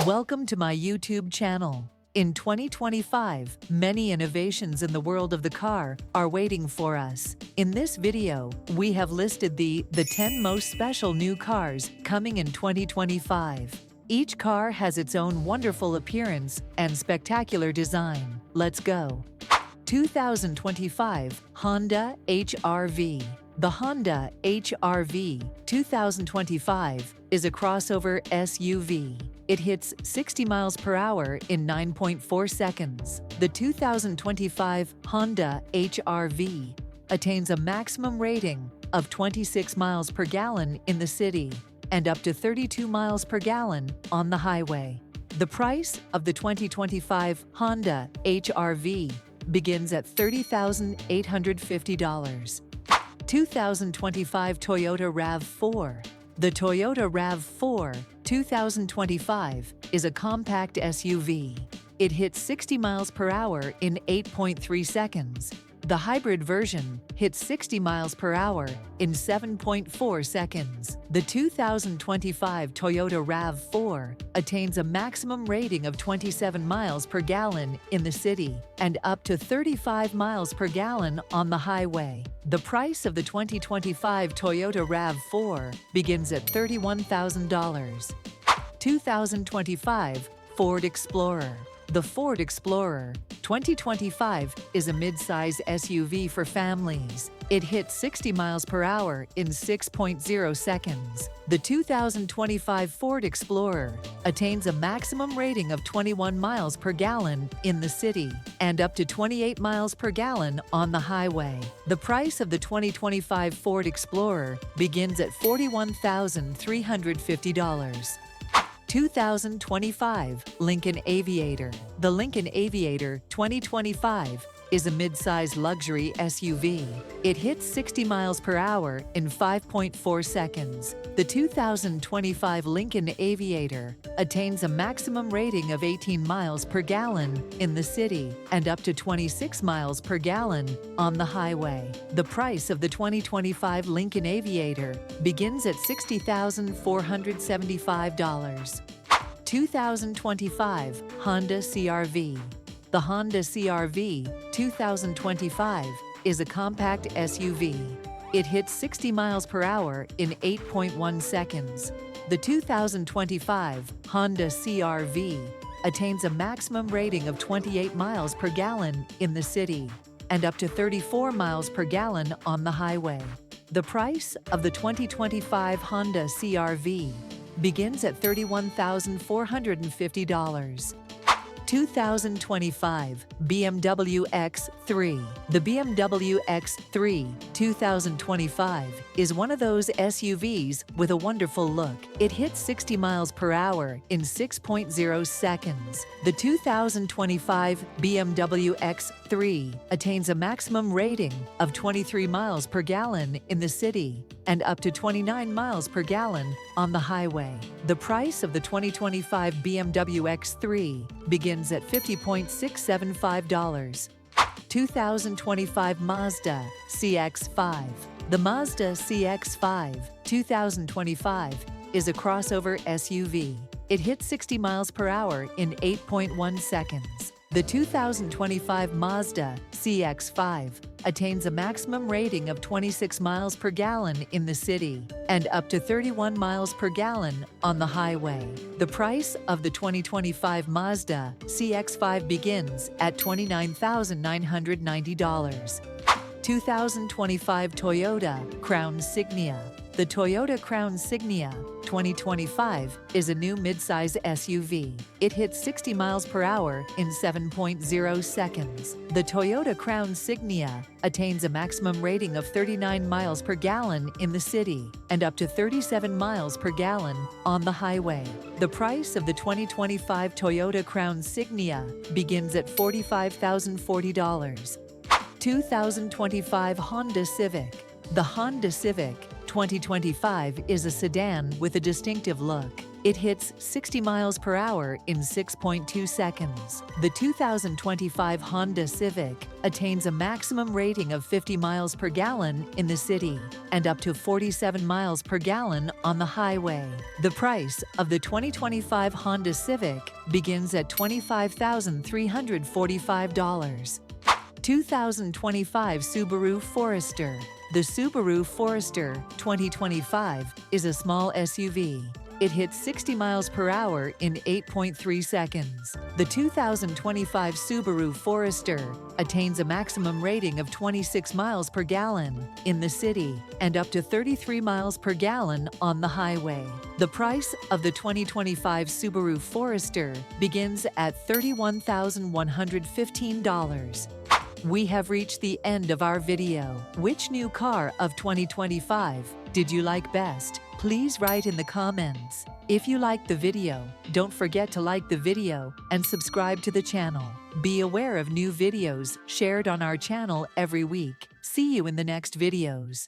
Welcome to my YouTube channel. In 2025, many innovations in the world of the car are waiting for us. In this video, we have listed the 10 most special new cars coming in 2025. Each car has its own wonderful appearance and spectacular design. Let's go. 2025 Honda HR-V. The Honda HR-V 2025 is a crossover SUV. It hits 60 miles per hour in 9.4 seconds. The 2025 Honda HR-V attains a maximum rating of 26 miles per gallon in the city and up to 32 miles per gallon on the highway. The price of the 2025 Honda HR-V begins at $30,850. 2025 Toyota RAV4. The Toyota RAV4 2025 is a compact SUV. It hits 60 miles per hour in 8.3 seconds. The hybrid version hits 60 miles per hour in 7.4 seconds. The 2025 Toyota RAV4 attains a maximum rating of 27 miles per gallon in the city and up to 35 miles per gallon on the highway. The price of the 2025 Toyota RAV4 begins at $31,000. 2025 Ford Explorer. The Ford Explorer 2025 is a mid-size SUV for families. It hits 60 miles per hour in 6.0 seconds. The 2025 Ford Explorer attains a maximum rating of 21 miles per gallon in the city and up to 28 miles per gallon on the highway. The price of the 2025 Ford Explorer begins at $41,350. 2025 Lincoln Aviator. The Lincoln Aviator 2025 is a mid-size luxury SUV. It hits 60 miles per hour in 5.4 seconds. The 2025 Lincoln Aviator attains a maximum rating of 18 miles per gallon in the city and up to 26 miles per gallon on the highway. The price of the 2025 Lincoln Aviator begins at $60,475. 2025 Honda CR-V. The Honda CR-V 2025 is a compact SUV. It hits 60 miles per hour in 8.1 seconds. The 2025 Honda CR-V attains a maximum rating of 28 miles per gallon in the city and up to 34 miles per gallon on the highway. The price of the 2025 Honda CR-V begins at $31,450. 2025 BMW X3. The BMW X3 2025 is one of those SUVs with a wonderful look. It hits 60 miles per hour in 6.0 seconds. The 2025 BMW X3 attains a maximum rating of 23 miles per gallon in the city and up to 29 miles per gallon on the highway. The price of the 2025 BMW X3 begins at $50,675. 2025 Mazda CX-5. The Mazda CX-5 2025 is a crossover SUV. It hits 60 miles per hour in 8.1 seconds. The 2025 Mazda CX-5 attains a maximum rating of 26 miles per gallon in the city and up to 31 miles per gallon on the highway. The price of the 2025 Mazda CX-5 begins at $29,990. 2025 Toyota Crown Signia. The Toyota Crown Signia 2025 is a new midsize SUV. It hits 60 miles per hour in 7.0 seconds. The Toyota Crown Signia attains a maximum rating of 39 miles per gallon in the city and up to 37 miles per gallon on the highway. The price of the 2025 Toyota Crown Signia begins at $45,040. 2025 Honda Civic. The Honda Civic 2025 is a sedan with a distinctive look. It hits 60 miles per hour in 6.2 seconds. The 2025 Honda Civic attains a maximum rating of 50 miles per gallon in the city and up to 47 miles per gallon on the highway. The price of the 2025 Honda Civic begins at $25,345. 2025 Subaru Forester. The Subaru Forester 2025 is a small SUV. It hits 60 miles per hour in 8.3 seconds. The 2025 Subaru Forester attains a maximum rating of 26 miles per gallon in the city and up to 33 miles per gallon on the highway. The price of the 2025 Subaru Forester begins at $31,115. We have reached the end of our video. Which new car of 2025 did you like best? Please write in the comments. If you liked the video, don't forget to like the video and subscribe to the channel. Be aware of new videos shared on our channel every week. See you in the next videos.